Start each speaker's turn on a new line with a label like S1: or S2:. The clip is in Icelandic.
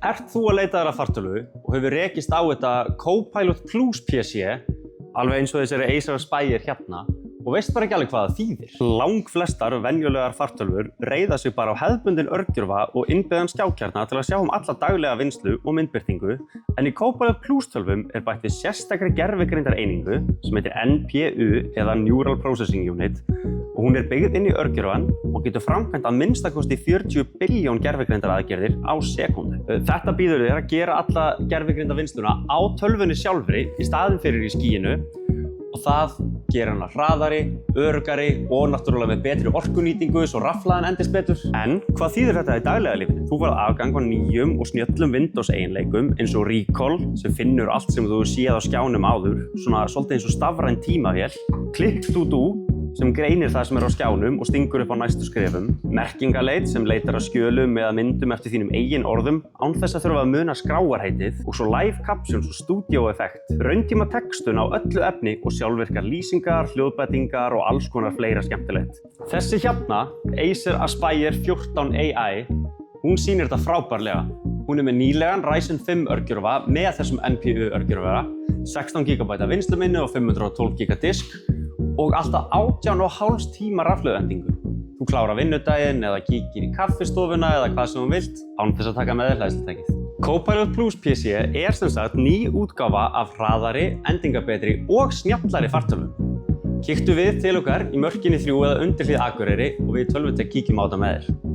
S1: Ert þú að leita þér að fartölvu og hefur rekist á þetta Copilot Plus PC, alveg eins og þessari Acer Aspire hérna, og veist bara ekki alveg hvað það þýðir? Langflestar venjulegar fartölvur reiða sig bara á hefðbundin örgjörfa og innbyggðan skjákjarna til að sjá alla daglega vinnslu og myndbirtingu, en í Copilot Plus tölvum bætt við sérstakri gervigreindareiningu sem heitir NPU eða Neural Processing Unit og hún byggð inn í örgjörfan og getur framkvæmt að minnstakosti 40 billjón gervigreindaraðgerðir á sekúndu. Þetta býður þér að gera alla gervigreindavinnsluna á tölvunni sjálfri í staðinn fyrir í skýinu og það gerir hana hraðari, öruggari og náttúrulega með betri orkunýtingu svo rafhlaðan endist betur. En hvað þýðir þetta í daglega lífinu? Þú færð aðgang á nýjum og snjöllum Windows eiginleikum eins og Recall sem finnur allt sem þú séð á skjánum áður, svona svolítið eins og stafræn tímavél, Click to Do sem greinir það sem á skjánum og stingur upp á næstu skrefum, merkingaleit sem leitar að skjölum eða myndum eftir þínum eigin orðum án þess að þurfa að muna skráarheitið og svo live captions og studio effekt, rauntíma textun á öllu efni og sjálfvirkar lýsingar, hljóðbætingar og alls konar fleira skemmtilegt. Þessi hérna, Acer Aspire 14 AI, hún sýnir þetta frábærlega. Hún með nýlegan Ryzen 5 örgjörfa með þessum NPU örgjörfa, 16 GB vinnsluminni og 512 GB disk og alltaf 18,5 tíma rafhlöðuendingu. Þú klárar vinnudaginn eða kíkir í kaffistofuna eða hvað sem þú vilt án þess að taka með þér hleðslutækið. Copilot Plus PC sem sagt ný útgáfa af hraðari, endingabetri og snjallari fartölvum. Kíktu við til okkar í Mörkinni 3 eða undir hlið Akureyri og við í Tölvutek kíkjum á þetta með þér.